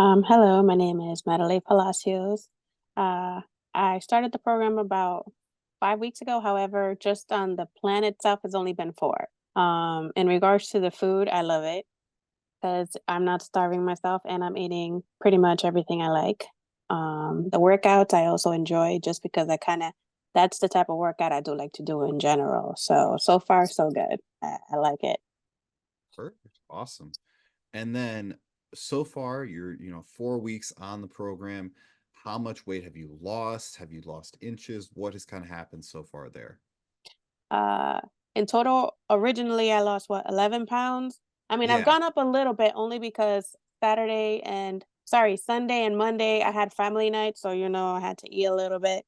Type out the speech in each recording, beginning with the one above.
Hello, my name is Madeley Palacios. Uh, I started the program about 5 weeks ago. However, just on the plan itself, it's only been four. In regards to the food, I love it because I'm not starving myself and I'm eating pretty much everything I like. The workouts I also enjoy just because that's the type of workout I do like to do in general. So far, so good. I like it. Perfect. Awesome. And then so far, you're, 4 weeks on the program. How much weight have you lost? Have you lost inches? What has kind of happened so far there? Uh, in total, originally I lost what, 11 pounds? I mean, I've Yeah. gone up a little bit only because Sunday and Monday I had family night, so I had to eat a little bit.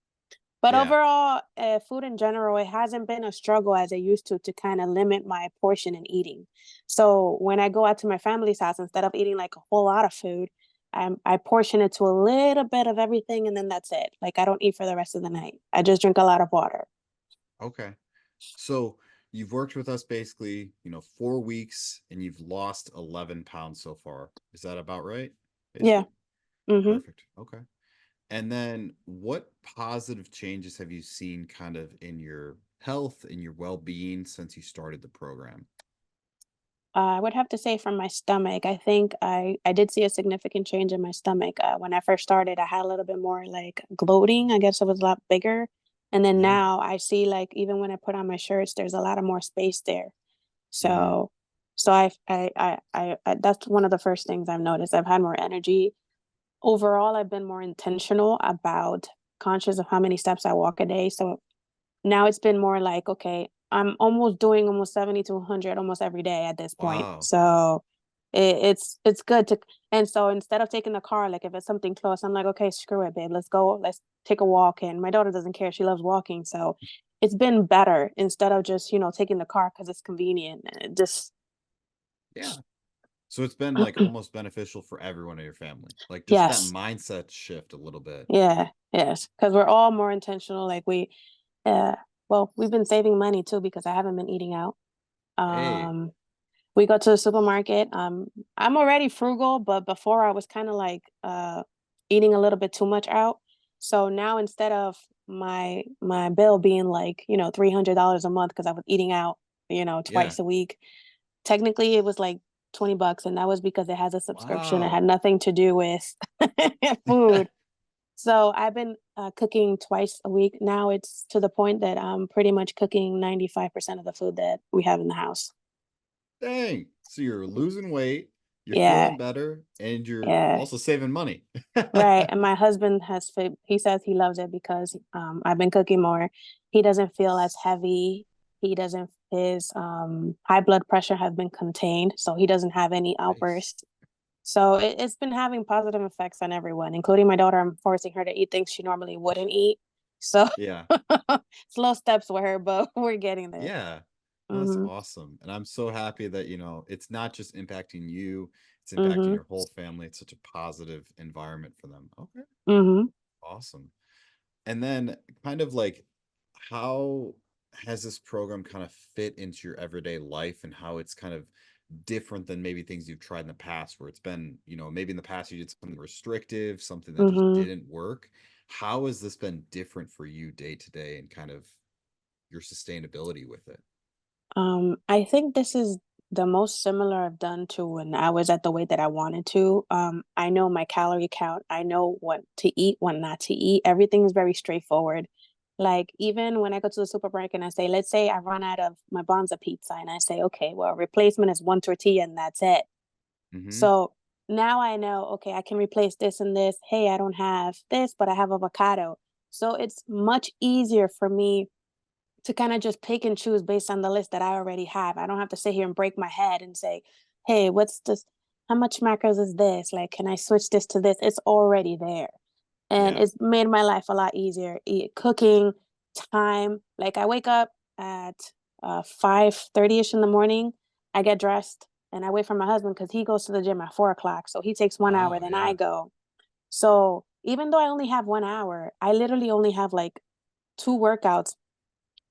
But Yeah. overall, food in general, it hasn't been a struggle as it used to kind of limit my portion in eating. So when I go out to my family's house, instead of eating like a whole lot of food, I portion it to a little bit of everything, and then that's it. Like I don't eat for the rest of the night. I just drink a lot of water. Okay. So you've worked with us basically, 4 weeks and you've lost 11 pounds so far. Is that about right? Yeah. Basically? Mm-hmm. Perfect. Okay. And then what positive changes have you seen kind of in your health, in your well-being since you started the program? I would have to say from my stomach, I think I did see a significant change in my stomach. When I first started, I had a little bit more like bloating. I guess it was a lot bigger. And then Yeah. now I see like even when I put on my shirts, there's a lot of more space there. Mm, So so I that's one of the first things I've noticed. I've had more energy. Overall, I've been more intentional about conscious of how many steps I walk a day. So now it's been more like, okay, I'm almost doing almost 70 to 100 almost every day at this point. wow. So it's good to, and so instead of taking the car, like if it's something close, I'm like, okay, screw it, babe. Let's go. Let's take a walk. And my daughter doesn't care. She loves walking. So it's been better instead of just, taking the car because it's convenient. Just Yeah. So it's been like almost beneficial for everyone in your family. Like just that yes. mindset shift a little bit. Yeah. Yes. Because we're all more intentional. Uh, well, we've been saving money too because I haven't been eating out. Hey, Um, we go to the supermarket. I'm already frugal, but before I was kind of like eating a little bit too much out. So now instead of my bill being like, $300 a month because I was eating out, yeah. twice a week, technically it was like $20, and that was because it has a subscription. It had Wow. nothing to do with food. So I've been cooking twice a week. Now it's to the point that I'm pretty much cooking 95% of the food that we have in the house. Dang. So you're losing weight, you're Yeah, feeling better, and you're yeah. also saving money. Right. And my husband he says he loves it because I've been cooking more. He doesn't feel as heavy. He doesn't his high blood pressure has been contained, so he doesn't have any Nice. outbursts. So it's been having positive effects on everyone, including my daughter. I'm forcing her to eat things she normally wouldn't eat. So Yeah. slow steps with her, but we're getting there. Yeah. That's Mhm. awesome. And I'm so happy that, it's not just impacting you, it's impacting Mhm. your whole family. It's such a positive environment for them. Okay. Mhm. Awesome. And then kind of like how has this program kind of fit into your everyday life and how it's kind of different than maybe things you've tried in the past where it's been, maybe in the past you did something restrictive, something that just Mhm. didn't work. How has this been different for you day to day and kind of your sustainability with it? I think this is the most similar I've done to when I was at the weight that I wanted to. I know my calorie count. I know what to eat, what not to eat. Everything is very straightforward. Like even when I go to the supermarket and I say, let's say I run out of my Bonza pizza, and I say, okay, well, replacement is one tortilla and that's it. Mm-hmm. So now I know, okay, I can replace this and this. Hey, I don't have this, but I have avocado. So it's much easier for me to kind of just pick and choose based on the list that I already have. I don't have to sit here and break my head and say, hey, what's this? How much macros is this? Like, can I switch this to this? It's already there. And Yeah. it's made my life a lot easier. Cooking, time. Like I wake up at 5:30ish in the morning. I get dressed and I wait for my husband because he goes to the gym at 4 o'clock. So he takes 1 hour, Oh, then I yeah. go. So even though I only have 1 hour, I literally only have like two workouts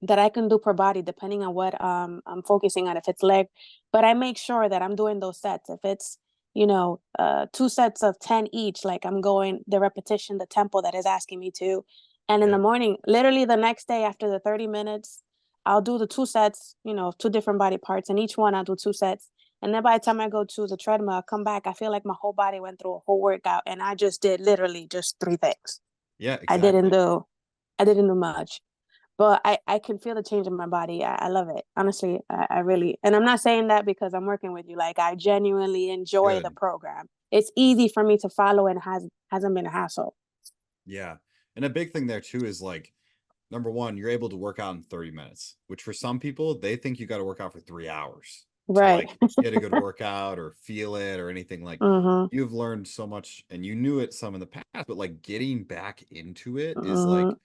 that I can do per body depending on what I'm focusing on, if it's leg. But I make sure that I'm doing those sets. If it's two sets of 10 each, like I'm going the repetition, the tempo that is asking me to. And in the Yep. morning, literally the next day after the 30 minutes, I'll do the two sets, two different body parts, and each one I'll do two sets. And then by the time I go to the treadmill, I come back, I feel like my whole body went through a whole workout and I just did literally just three things. Yeah, I didn't exactly. do I didn't do much. But I can feel the change in my body. I love it. Honestly, I really, and I'm not saying that because I'm working with you. Like I genuinely enjoy the Good. program. It's easy for me to follow and hasn't been a hassle. Yeah. And a big thing there too is like, number one, you're able to work out in 30 minutes, which for some people, they think you got to work out for 3 hours to Right. like get a good workout or feel it or anything. Like Mhm. you've learned so much and you knew it some in the past, but like getting back into it is like Mhm.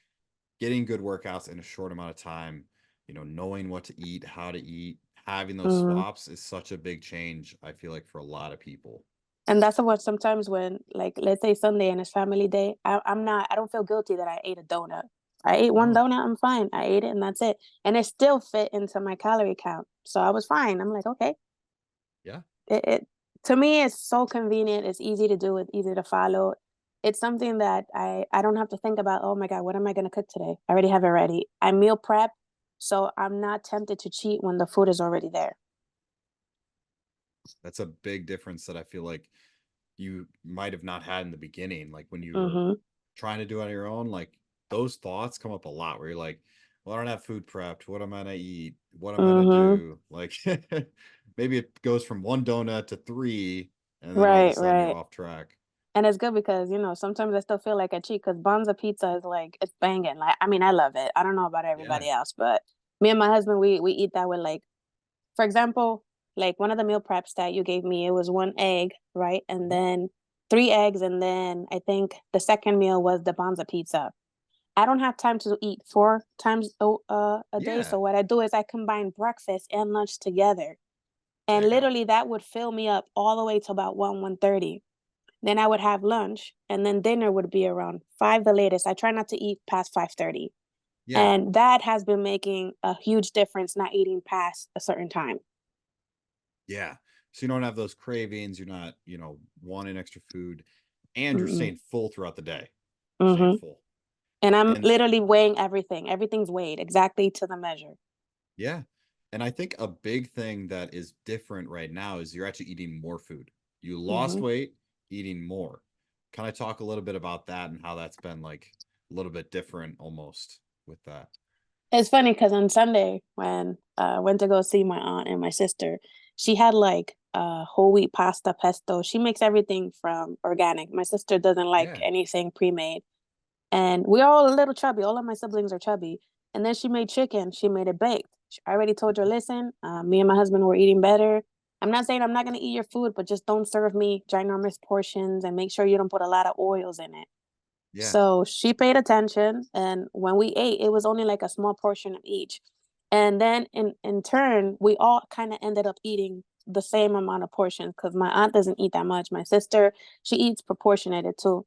getting good workouts in a short amount of time, knowing what to eat, how to eat, having those Mhm. swaps is such a big change, I feel like, for a lot of people. And that's what sometimes when, like, let's say Sunday and it's family day, I don't feel guilty that I ate a donut. I ate one No. donut, I'm fine. I ate it and that's it. And it still fit into my calorie count. So I was fine. I'm like, okay, Yeah. it to me it's so convenient, it's easy to do, it's easy to follow. It's something that I don't have to think about, oh my god, what am I going to cook today? I already have it ready. I meal prep, so I'm not tempted to cheat when the food is already there. That's a big difference that I feel like you might have not had in the beginning. Like when you were Mhm. trying to do it on your own, like those thoughts come up a lot where you're like, well, I don't have food prepped. What am I gonna eat? What am I gonna Mhm. do? Like maybe it goes from one donut to three, and then all of a Right, sudden you're right. off track. And it's good because, sometimes I still feel like I cheat because Bonza pizza is like it's banging. Like I mean, I love it. I don't know about Yeah. everybody else, but me and my husband we eat that with like, for example, like one of the meal preps that you gave me, it was one egg, right? And Mhm. then three eggs. And then I think the second meal was the Bonza pizza. I don't have time to eat four times a day. Yeah. So what I do is I combine breakfast and lunch together. There And you go. literally that would fill me up all the way to about 1:30. Then I would have lunch and then dinner would be around 5 the latest. I try not to eat past 5:30. Yeah. And that has been making a huge difference not eating past a certain time. Yeah. So you don't have those cravings. You're not, wanting extra food, and you're Mm-mm. staying full throughout the day. You're staying Mhm. full. And I'm And literally weighing everything. Everything's weighed exactly to the measure. yeah. And I think a big thing that is different right now is you're actually eating more food. You lost Mhm. weight, eating more. Can I talk a little bit about that and how that's been like a little bit different almost with that? It's funny because on Sunday when I went to go see my aunt and my sister, she had like whole wheat pasta pesto. She makes everything from organic. My sister doesn't like Yeah. anything pre-made. And we're all a little chubby. All of my siblings are chubby. And then she made chicken. She made it baked. I already told her, listen, me and my husband were eating better. I'm not saying I'm not going to eat your food, but just don't serve me ginormous portions and make sure you don't put a lot of oils in it. Yeah. So she paid attention. And when we ate, it was only like a small portion of each. And then in turn, we all kind of ended up eating the same amount of portions because my aunt doesn't eat that much. My sister, she eats proportionated too.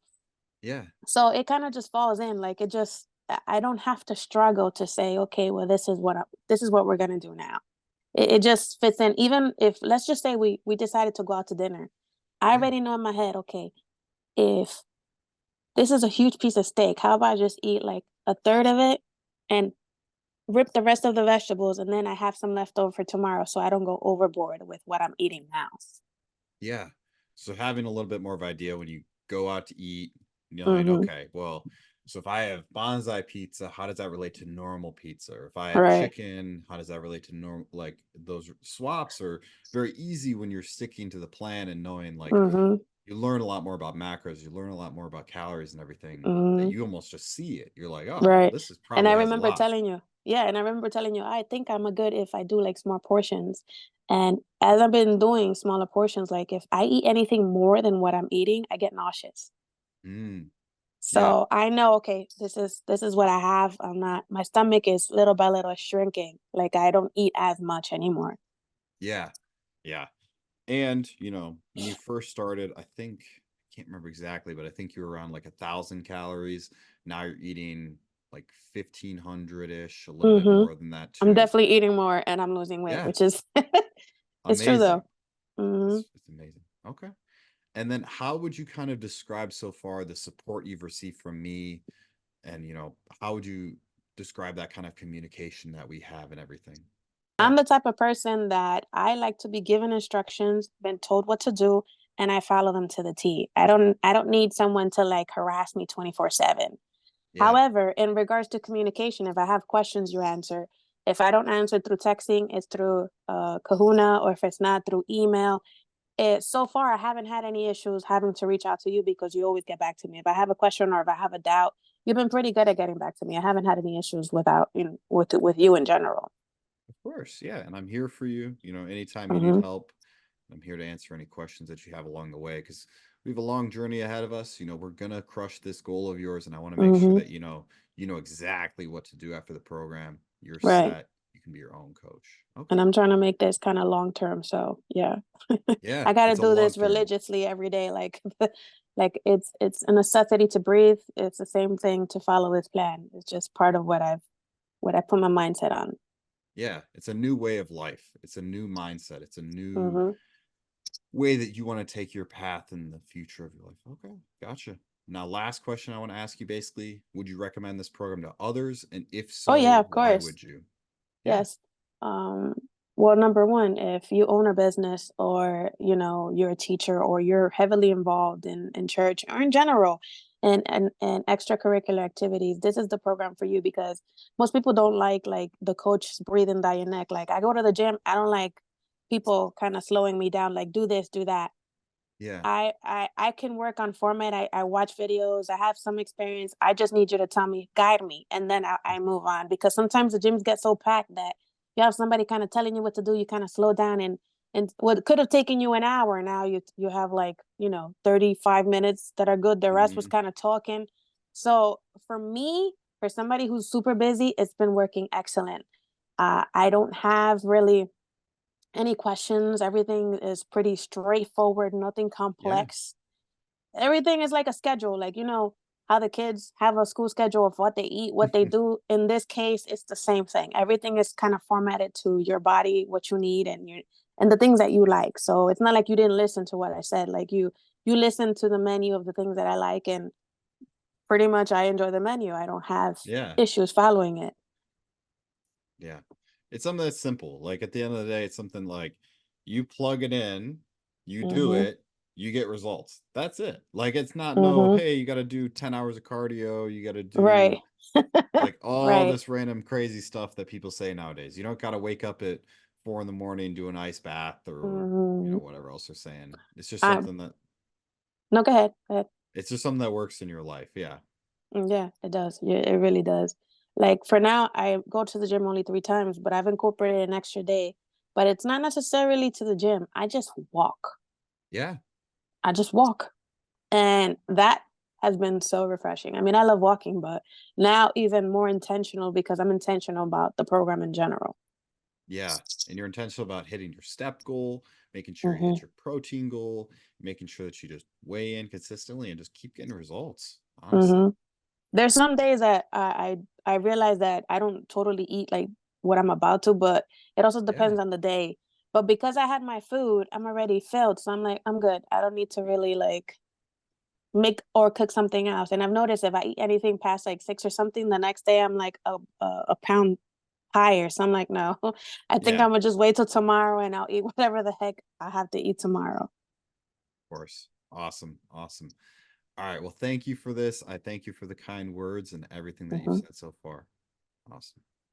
Yeah. So it kind of just falls in like it just I don't have to struggle to say, okay, well, this is what we're gonna do now. It just fits in. Even if let's just say we decided to go out to dinner, I Yeah. already know in my head, okay, if this is a huge piece of steak, how about I just eat like a third of it and rip the rest of the vegetables, and then I have some left over for tomorrow, so I don't go overboard with what I'm eating now. Yeah. So having a little bit more of idea when you go out to eat, knowing, Mm-hmm. okay, well, so if I have bonsai pizza, how does that relate to normal pizza? Or if I have Right. chicken, how does that relate to normal? Like those swaps are very easy when you're sticking to the plan and knowing like Mm-hmm. you learn a lot more about macros, you learn a lot more about calories and everything that Mm-hmm. you almost just see it. You're like, oh, well, Right. this is And I probably has a remember lot. telling you, yeah, and I remember telling you, I think I'm a good if I do like small portions. And as I've been doing smaller portions, like if I eat anything more than what I'm eating, I get nauseous. Mm, yeah, So I know, okay, this is what I have. I'm not my stomach is little by little shrinking. Like I don't eat as much anymore. yeah, yeah. And when you first started, I think I can't remember exactly, but I think you were around like 1,000 calories. Now you're eating like 1,500-ish, a little bit Hmm. more than that I'm too. definitely eating more and I'm losing weight, Yeah, which is it's true though. amazing. Hmm. It's amazing. Okay. And then how would you kind of describe so far the support you've received from me? And, how would you describe that kind of communication that we have and everything? Yeah. I'm the type of person that I like to be given instructions, been told what to do, and I follow them to the T. I don't need someone to like harass me 24/7. Yeah. However, in regards to communication, if I have questions, you answer. If I don't answer through texting, it's through Kahuna, or if it's not, through email. So far, I haven't had any issues having to reach out to you because you always get back to me. If I have a question or if I have a doubt, you've been pretty good at getting back to me. I haven't had any issues without with you in general. Of course. Yeah. And I'm here for you, anytime you need Hmm. help. I'm here to answer any questions that you have along the way because we have a long journey ahead of us. We're gonna crush this goal of yours, and I want to make sure Hmm. that you know exactly what to do after the program. You're Right. set. You can be your own coach. And Okay. I'm trying to make this kind of long term. So yeah, Yeah, I got to it's a do long this term. religiously every day. Like, like it's a necessity to breathe. It's the same thing to follow this plan. It's just part of what I put my mindset on. Yeah, it's a new way of life. It's a new mindset. It's a new Hmm. way that you want to take your path in the future of your life. Okay, gotcha. Now, last question I want to ask you basically, would you recommend this program to others? And if Oh yeah, so, of why course. would you? Yeah. Yes. Um, well, number one, if you own a business, or you're a teacher, or you're heavily involved in church, or in general and extracurricular activities, this is the program for you, because most people don't like the coach breathing down your neck. Like, I go to the gym, I don't like people kind of slowing me down, like, do this, do that. Yeah. I can work on format. I watch videos. I have some experience. I just need you to tell me, guide me, and then I move on. Because sometimes the gyms get so packed that you have somebody kind of telling you what to do. You kind of slow down, and what could have taken you an hour, now you have like 35 minutes that are good. The rest was Hmm. kind of talking. So for me, for somebody who's super busy, it's been working excellent. I don't have really any questions. Everything is pretty straightforward, nothing Yeah. complex. Everything is like a schedule, like how the kids have a school schedule of what they eat, what they do. In this case, it's the same thing. Everything is kind of formatted to your body, what you need, and the things that you like. So it's not like you didn't listen to what I said. Like, you listen to the menu of the things that I like, and pretty much I enjoy the menu. I don't have Yeah. issues following it. Yeah. It's something that's simple. Like at the end of the day, it's something like you plug it in, you do Mhm. it, you get results. That's it. Like it's not no, Mhm. hey, you got to do 10 hours of cardio, you got to do Right. like all Right. this random crazy stuff that people say nowadays. You don't got to wake up at 4 in the morning, do an ice bath or Mhm. whatever else they're saying. It's just I something that No, go ahead. Go ahead. it's just something that works in your life. Yeah. Yeah, it does. Yeah, it really does. Like, for now, I go to the gym only 3 times, but I've incorporated an extra day. But it's not necessarily to the gym. I just walk. Yeah. I just walk. And that has been so refreshing. I mean, I love walking, but now even more intentional, because I'm intentional about the program in general. Yeah. And you're intentional about hitting your step goal, making sure you Hmm. hit your protein goal, making sure that you just weigh in consistently and just keep getting results, honestly. Hmm. There's some days that I realize that I don't totally eat like what I'm about to, but it also Yeah. depends on the day. But because I had my food, I'm already filled, so I'm like, I'm good. I don't need to really like make or cook something else. And I've noticed if I eat anything past like 6 or something, the next day I'm like a pound higher. So I'm like, no, I think Yeah. I'm Of gonna just wait till tomorrow and I'll eat whatever the heck I have to eat tomorrow. course. Awesome. Awesome. All right. Well, thank you for this. I thank you for the kind words and everything that you've Hmm. said so far. Awesome.